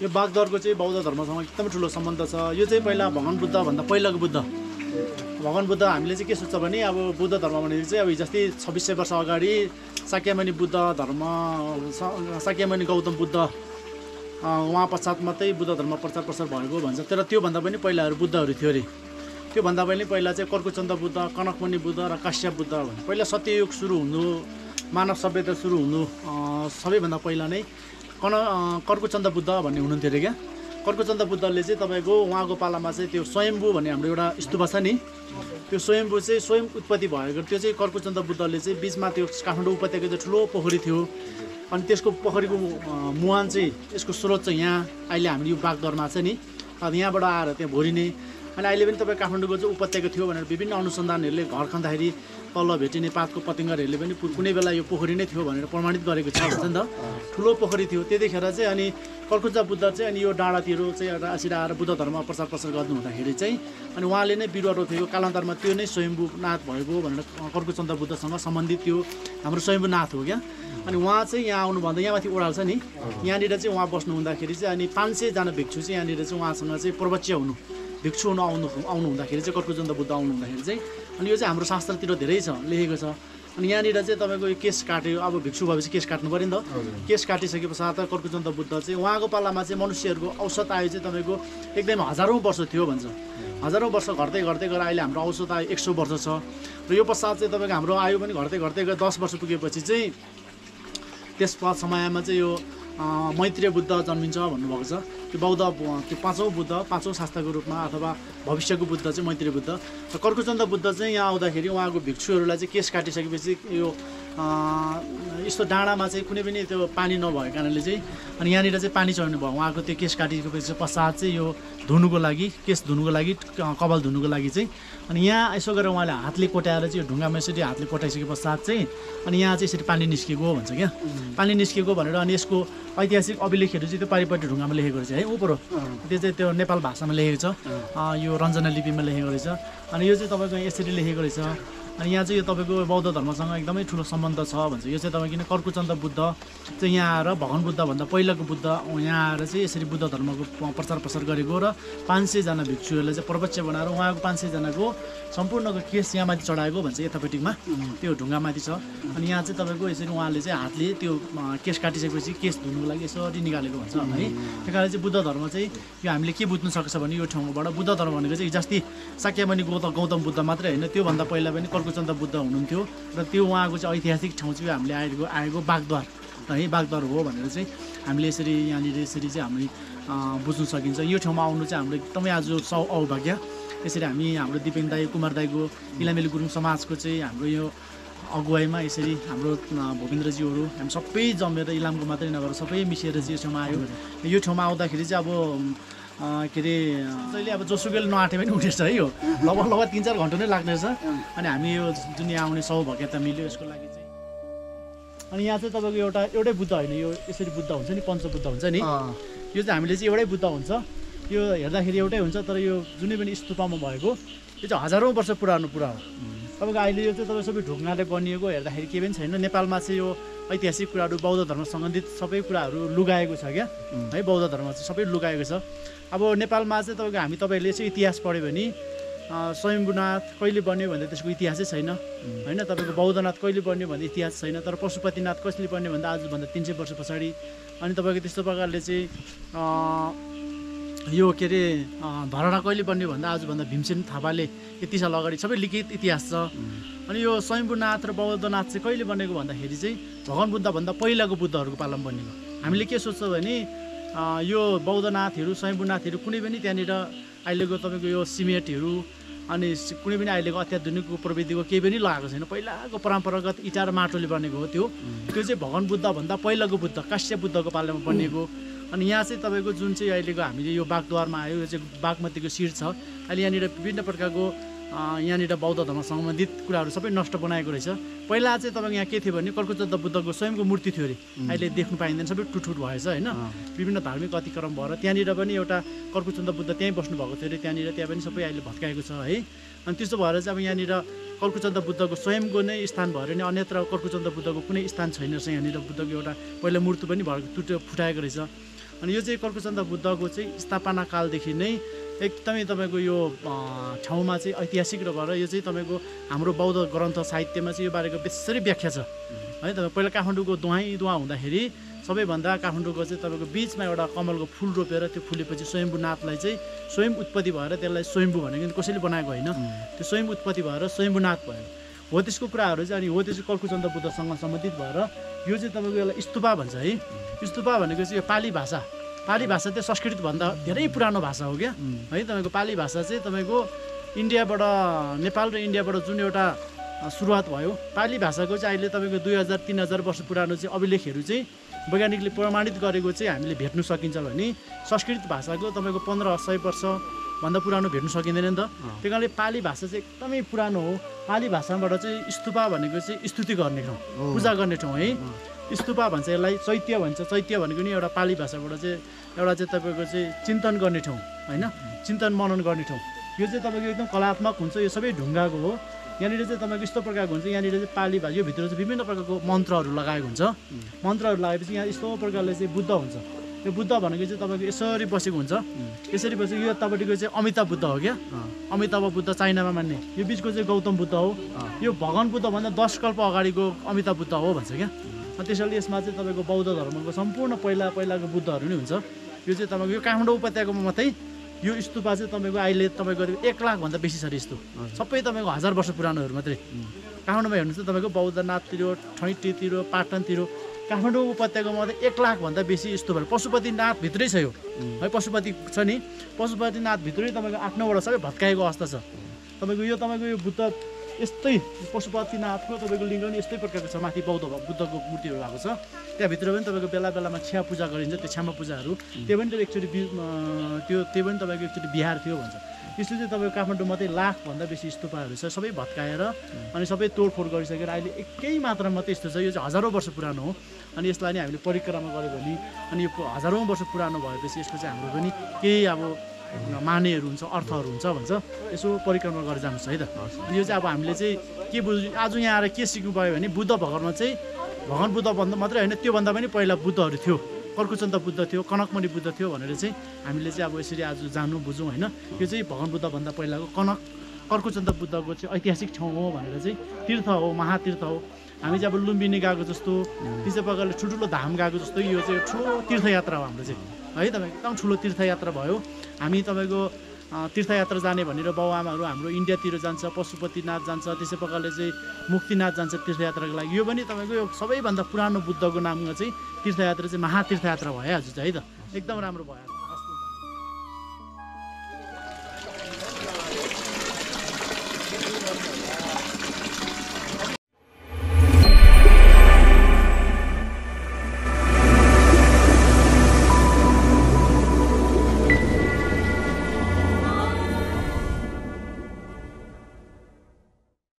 यो बागदरको चाहिँ बौद्ध धर्मसँग एकदमै ठुलो सम्बन्ध छ। यो चाहिँ पहिला भगवान बुद्धभन्दा पहिलाको बुद्ध। भगवान बुद्ध हामीले चाहिँ के सोच्छ भने अब बुद्ध धर्म भनेको चाहिँ अब जस्तै 2600 वर्ष अगाडि शाक्यमुनि बुद्ध धर्म, शाक्यमुनि गौतम बुद्ध उहाँ पश्चात मात्रै बुद्ध धर्म प्रचार प्रसार भएको भन्छ। तर त्योभन्दा पनि पहिलाहरू बुद्धहरू थियो अरे। त्योभन्दा पनि पहिला चाहिँ कर्कुचन्द बुद्ध, कनकमणि बुद्ध र काश्यप बुद्ध भन्छ। पहिला सत्ययुग सुरु हुनु, मानव सभ्यता सुरु हुनु सबैभन्दा पहिला नै कर्कुचन्द बुद्ध भन्ने हुनुहुन्थ्यो अरे क्या। कर्कुचन्द बुद्धले चाहिँ तपाईँको उहाँको पालामा चाहिँ त्यो स्वयम्भू भन्ने हाम्रो एउटा स्तूप छ नि, त्यो स्वयम्भू चाहिँ स्वयं उत्पत्ति भएको। त्यो चाहिँ कर्कुचन्द बुद्धले चाहिँ बिचमा त्यो काठमाडौँ उपत्यका चाहिँ ठुलो पोखरी थियो, अनि त्यसको पोखरीको मुहान चाहिँ यसको स्रोत चाहिँ यहाँ अहिले हामीले यो बागदरमा छ नि, अब यहाँबाट आएर त्यहाँ भोरिने। अनि अहिले पनि तपाईँ काठमाडौँको चाहिँ उपत्यका थियो भनेर विभिन्न अनुसन्धानहरूले घर खन्दाखेरि तल भेटिने पातको पतिङ्गरहरूले पनि कुनै बेला यो पोखरी नै थियो भनेर प्रमाणित गरेको छ भन्छ नि त। ठुलो पोखरी थियो त्यतिखेर चाहिँ। अनि कर्कुचन्द बुद्ध चाहिँ अनि यो डाँडातिर चाहिँ एउटा आसिर आएर बुद्ध धर्म प्रचार प्रसार गर्नु हुँदाखेरि चाहिँ अनि उहाँले नै बिरुवा रोपेको कालान्तरमा त्यो नै स्वयम्भूनाथ भएको भनेर कर्कुचन्द बुद्धसँग सम्बन्धित त्यो हाम्रो स्वयम्भूनाथ हो क्या। अनि उहाँ चाहिँ यहाँ आउनुभन्दा यहाँ माथि ओडाल्छ नि, यहाँनिर चाहिँ उहाँ बस्नु हुँदाखेरि चाहिँ अनि 500जना भिक्षु चाहिँ यहाँनिर चाहिँ उहाँसँग चाहिँ प्रवच्य हुनु, भिक्षु हुनु आउनु हुँदाखेरि चाहिँ कर्कुचन्द बुद्ध आउनु हुँदाखेरि चाहिँ अनि यो चाहिँ हाम्रो शास्त्रतिर धेरै छ लेखेको छ। अनि यहाँनिर चाहिँ तपाईँको यो केस काट्यो, अब भिक्षु भएपछि केस काट्नु पऱ्यो नि त। केस काटिसके पश्चात कर्कुचन्द बुद्ध चाहिँ उहाँको पालामा चाहिँ मनुष्यहरूको औसत आयु चाहिँ तपाईँको एकदम हजारौँ वर्ष थियो भन्छ। हजारौँ वर्ष घट्दै घट्दै गएर अहिले हाम्रो औसत आयु 100 वर्ष छ। र यो पश्चात चाहिँ तपाईँको हाम्रो आयु पनि घट्दै घट्दै गएर 10 वर्ष पुगेपछि चाहिँ त्यस समयमा चाहिँ यो मैत्रेय बुद्ध जन्मिन्छ भन्नुभएको छ। त्यो बौद्ध त्यो पाँचौँ बुद्ध, पाँचौँ शास्त्रको रूपमा अथवा भविष्यको बुद्ध चाहिँ मैत्रेय बुद्ध। र कर्कुचन्द बुद्ध चाहिँ यहाँ आउँदाखेरि उहाँको भिक्षुहरूलाई चाहिँ केस काटिसकेपछि यो यस्तो डाँडामा चाहिँ कुनै पनि त्यो पानी नभएको कारणले चाहिँ अनि यहाँनिर चाहिँ पानी चढ्नु भयो। उहाँको त्यो केस काटिसकेपछि पश्चात चाहिँ यो धुनुको लागि, केस धुनुको लागि, कपाल धुनुको लागि चाहिँ अनि यहाँ यसो गरेर उहाँले हातले कोट्याएर चाहिँ यो ढुङ्गामा यसरी हातले कोटाइसके पश्चात चाहिँ अनि यहाँ चाहिँ यसरी पानी निस्केको भन्छ क्या। पानी निस्केको भनेर अनि यसको ऐतिहासिक अभिलेखहरू चाहिँ त्यो पारिपट्टि ढुङ्गामा लेखेको रहेछ है, उपरो त्यो चाहिँ त्यो नेपाल भाषामा लेखेको छ, यो रञ्जना लिपिमा लेखेको रहेछ। अनि यो चाहिँ तपाईँको यसरी लेखेको रहेछ। अनि यहाँ चाहिँ यो तपाईँको बौद्ध धर्मसँग एकदमै ठुलो सम्बन्ध छ भन्छ। यो चाहिँ तपाईँ किन कर्कुचन्द बुद्ध चाहिँ यहाँ आएर भगवान बुद्धभन्दा पहिलाको बुद्ध यहाँ आएर चाहिँ यसरी बुद्ध धर्मको प्रचार प्रसार गरेको र 500जना भिक्षुहरूले चाहिँ प्रवच्य बनाएर उहाँको 500जनाको सम्पूर्णको केस यहाँ माथि चढाएको भन्छ। यतापट्टिमा त्यो ढुङ्गामाथि छ। अनि यहाँ चाहिँ तपाईँको यसरी उहाँले चाहिँ हातले त्यो केस काटिसकेपछि केस धुनुको लागि यसरी निकालेको भन्छ है। त्यही कारण चाहिँ बुद्ध धर्म चाहिँ यो हामीले के बुझ्नु सक्छ भने यो ठाउँबाट बुद्ध धर्म भनेको चाहिँ जस्तै शाक्यमुनि गौतम बुद्ध मात्रै होइन, त्योभन्दा पहिला पनि कर्कुचन्द बुद्ध हुनुहुन्थ्यो र त्यो उहाँको चाहिँ ऐतिहासिक ठाउँ चाहिँ हामीले आएको बागद्वार है, बागद्वार हो भनेर चाहिँ हामीले यसरी यहाँनिर यसरी चाहिँ हामी बुझ्नु सकिन्छ। यो ठाउँमा आउनु चाहिँ हाम्रो एकदमै आज सौभाग्य। यसरी हामी हाम्रो दिपेन दाई, कुमार दाईको, इलामेली गुरुङ समाजको चाहिँ हाम्रो यो अगुवाईमा यसरी हाम्रो भूपेन्द्रज्यूहरू हामी सबै जमेर इलामको मात्रै नभएर सबै मिसिएर चाहिँ यो ठाउँमा आयो। यो ठाउँमा आउँदाखेरि चाहिँ अब के अरे जहिले अब जोसुकैले नआँटे पनि उठेछ है। यो लगभग 3-4 घन्टा नै लाग्ने रहेछ। अनि हामी यो जुन यहाँ आउने सौभाग्यता मिल्यो यसको लागि चाहिँ। अनि यहाँ चाहिँ तपाईँको एउटै बुद्ध होइन, यो यसरी बुद्ध हुन्छ नि, पञ्चबुद्ध हुन्छ नि, यो चाहिँ हामीले चाहिँ एउटै बुद्ध हुन्छ। यो हेर्दाखेरि एउटै हुन्छ तर यो जुनै पनि स्तूपमा भएको यो चाहिँ हजारौँ वर्ष पुरानो कुरा हो। तपाईँको अहिले यो चाहिँ तपाईँ सबै ढुङ्गाले बनिएको हेर्दाखेरि केही पनि छैन। नेपालमा चाहिँ यो ऐतिहासिक कुराहरू बौद्ध धर्म सम्बन्धित सबै कुराहरू लुगाएको छ क्या है। बौद्ध धर्म चाहिँ सबै लुगाएको छ। अब नेपालमा चाहिँ तपाईँहरूले चाहिँ इतिहास पढ्यो भने स्वयम्भूनाथ कहिले बन्यो भन्दा त्यसको इतिहासै छैन होइन। तपाईँको बौद्धनाथ कहिले बन्यो भन्दा इतिहास छैन। तर पशुपतिनाथ कसले बन्यो भन्दा आजभन्दा 300 वर्ष पछाडि। अनि तपाईँको त्यस्तो प्रकारले चाहिँ यो के अरे धरहरा कहिले बन्यो भन्दा आजभन्दा भीमसेन थापाले यति साल अगाडि सबै लिखित इतिहास छ। अनि यो स्वयम्भूनाथ र बौद्धनाथ चाहिँ कहिले बनेको भन्दाखेरि चाहिँ भगवान बुद्धभन्दा पहिलाको बुद्धहरूको पालामा बनेको। हामीले के सोच्छौँ भने यो बौद्धनाथहरू, स्वयम्भूनाथहरू कुनै पनि त्यहाँनिर अहिलेको तपाईँको यो सिमेन्टहरू अनि कुनै पनि अहिलेको अत्याधुनिक प्रविधिको केही पनि लगाएको छैन। पहिलाको परम्परागत इँटा र माटोले बनेको हो। त्यो चाहिँ भगवान बुद्धभन्दा पहिलाको बुद्ध काश्यप बुद्धको पालामा बनिएको। अनि यहाँ चाहिँ तपाईँको जुन चाहिँ अहिलेको हामीले यो बागद्वारमा आयो, यो चाहिँ बागमतीको शिर छ। अहिले यहाँनिर विभिन्न प्रकारको यहाँनिर बौद्ध धर्म सम्बन्धित कुराहरू सबै नष्ट बनाएको रहेछ। पहिला चाहिँ तपाईँको यहाँ के थियो भने कर्कुचन्द बुद्धको स्वयंको मूर्ति थियो अरे, अहिले देख्नु पाइँदैन, सबै टुटफुट भएछ होइन। विभिन्न धार्मिक अतिक्रम भएर त्यहाँनिर पनि एउटा कर्कुचन्द बुद्ध त्यहीँ बस्नुभएको थियो अरे। त्यहाँ पनि सबै अहिले भत्काएको छ है। अनि त्यस्तो भएर चाहिँ अब यहाँनिर कर्कुचन्द बुद्धको स्वयंको नै स्थान भएर नै अन्यत्र कर्कुचन्द बुद्धको कुनै स्थान छैन रहेछ। यहाँनिर बुद्धको एउटा पहिला मूर्ति पनि भएको फुटाएको रहेछ। अनि यो चाहिँ कल्कुचन्द बुद्धको चाहिँ स्थापना कालदेखि नै एकदमै तपाईँको यो ठाउँमा चाहिँ ऐतिहासिक र भएर यो चाहिँ तपाईँको हाम्रो बौद्ध ग्रन्थ साहित्यमा चाहिँ यो बारेको बेसरी व्याख्या छ है। तपाईँ पहिला काठमाडौँको दुवा हुँदाखेरि सबैभन्दा काठमाडौँको चाहिँ तपाईँको बिचमा एउटा कमलको फुल रोपेर त्यो फुलेपछि स्वयम्भूनाथलाई चाहिँ स्वयं उत्पत्ति भएर त्यसलाई स्वयम्भू भनेको कसैले बनाएको होइन, त्यो स्वयं उत्पत्ति भएर स्वयम्भूनाथ भयो हो। त्यसको कुराहरू चाहिँ अनि हो त्यो चाहिँ कल्कुचन्द बुद्धसँग सम्बन्धित भएर यो चाहिँ तपाईँको यसलाई स्तूपा भन्छ है। स्तूपा भनेको चाहिँ यो पाली भाषा चाहिँ संस्कृतभन्दा धेरै पुरानो भाषा हो क्या है। तपाईँको पाली भाषा चाहिँ तपाईँको इन्डियाबाट नेपाल र इन्डियाबाट जुन एउटा सुरुवात भयो, पाली भाषाको चाहिँ अहिले तपाईँको 2000-3000 वर्ष पुरानो चाहिँ अभिलेखहरू चाहिँ वैज्ञानिकले प्रमाणित गरेको चाहिँ हामीले भेट्नु सकिन्छ भने संस्कृत भाषाको तपाईँको 1500 वर्षभन्दा पुरानो भेट्नु सकिँदैन नि त। त्यही कारणले पाली भाषा चाहिँ एकदमै पुरानो हो। पाली भाषाबाट चाहिँ स्तूपा भनेको चाहिँ स्तुति गर्ने ठाउँ, पूजा गर्ने ठाउँ है। स्तूपा भन्छ यसलाई, चैत्य भन्छ। चैत्य भनेको नि एउटा पाली भाषाबाट चाहिँ एउटा चाहिँ तपाईँको चाहिँ चिन्तन गर्ने ठाउँ होइन, चिन्तन मनन गर्ने ठाउँ। यो चाहिँ तपाईँको एकदम कलात्मक हुन्छ, यो सबै ढुङ्गाको हो। यहाँनिर चाहिँ तपाईँको यस्तो प्रकारको हुन्छ, यहाँनिर चाहिँ पाली भाषा यो भित्र चाहिँ विभिन्न प्रकारको मन्त्रहरू लगाएको हुन्छ। मन्त्रहरू लगाएपछि यहाँ यस्तो प्रकारले चाहिँ बुद्ध हुन्छ। यो बुद्ध भनेको चाहिँ तपाईँको यसरी बसेको हुन्छ, यसरी बसेको। यो यतापट्टिको चाहिँ अमिताभ बुद्ध हो क्या, अमिताभ बुद्ध चाइनामा मान्ने। यो बिचको चाहिँ गौतम बुद्ध हो। यो भगवान बुद्धभन्दा 10 कल्प अगाडिको अमिताभ बुद्ध हो भन्छ क्या। त्यसैले यसमा चाहिँ तपाईँको बौद्ध धर्मको सम्पूर्ण पहिलाको बुद्धहरू नै हुन्छ। यो चाहिँ तपाईँको यो काठमाडौँ उपत्यकामा मात्रै यो स्तूपा चाहिँ तपाईँको अहिले तपाईँको 1 लाखभन्दा बेसी छ यस्तो, सबै तपाईँको 1000 वर्ष पुरानोहरू मात्रै। काठमाडौँमा हेर्नुहोस् त तपाईँको बौद्धनाथतिर, ठैटीतिर, पाटनतिर, काठमाडौँ उपत्यकामा मात्रै 1 लाखभन्दा बेसी स्तूपहरू। पशुपतिनाथभित्रै छ यो है, पशुपति छ नि, पशुपतिनाथभित्रै तपाईँको 8-9वटा सबै भत्काएको अवस्था छ। तपाईँको यो बुद्ध यस्तै पशुपतिनाथको तपाईँको लिङ्ग नि यस्तै प्रकारको छ। माथि बुद्धको मूर्तिहरू भएको छ। त्यहाँभित्र पनि तपाईँको बेला बेलामा छ्या पूजा गरिन्छ, त्यो छ्यामा पूजाहरू। त्यो पनि तपाईँको एकचोटि बिहार थियो भन्छ। यसले चाहिँ तपाईँको काठमाडौँ मात्रै 1 लाखभन्दा बेसी स्तूपाहरू छ, सबै भत्काएर अनि सबै तोडफोड गरिसकेर अहिले एकै मात्रामा मात्रै यस्तो छ। यो चाहिँ हजारौँ वर्ष पुरानो हो। अनि यसलाई नि हामीले परिक्रमा गऱ्यो भने अनि यो हजारौँ वर्ष पुरानो भएपछि यसको चाहिँ हाम्रो पनि केही अब मानेहरू हुन्छ, अर्थहरू हुन्छ भन्छ। यसो परिक्रमा गरेर जानुहोस् है त। यो चाहिँ अब हामीले चाहिँ के बुझ्नु, आज यहाँ आएर के सिक्नु पायो भने बुद्ध भगवानमा चाहिँ भगवान बुद्ध भन्दा मात्रै होइन, त्योभन्दा पनि पहिला बुद्धहरू थियो। कल्कुचन्द बुद्ध थियो, कनकमणि बुद्ध थियो भनेर चाहिँ हामीले चाहिँ अब यसरी आज जान्नु बुझौँ होइन। यो चाहिँ भगवान बुद्धभन्दा पहिलाको कल्कुचन्द बुद्धको चाहिँ ऐतिहासिक ठाउँ हो भनेर चाहिँ तीर्थ हो, महातीर्थ हो। हामी चाहिँ अब लुम्बिनी गएको जस्तो, त्यसै प्रकारले ठुल्ठुलो धाम गएको जस्तो यो चाहिँ ठुलो तीर्थयात्रा हो हाम्रो चाहिँ है। तपाईँ एकदम ठुलो तीर्थयात्रा भयो। हामी तपाईँको तीर्थयात्रा जाने भनेर बाउआमाहरू हाम्रो इन्डियातिर जान्छ, पशुपतिनाथ जान्छ, त्यसै प्रकारले चाहिँ मुक्तिनाथ जान्छ तीर्थयात्राको लागि। यो पनि तपाईँको यो सबैभन्दा पुरानो बुद्धको नाममा चाहिँ तीर्थयात्रा चाहिँ महातीर्थयात्रा भयो आज चाहिँ है त। एकदम राम्रो भयो।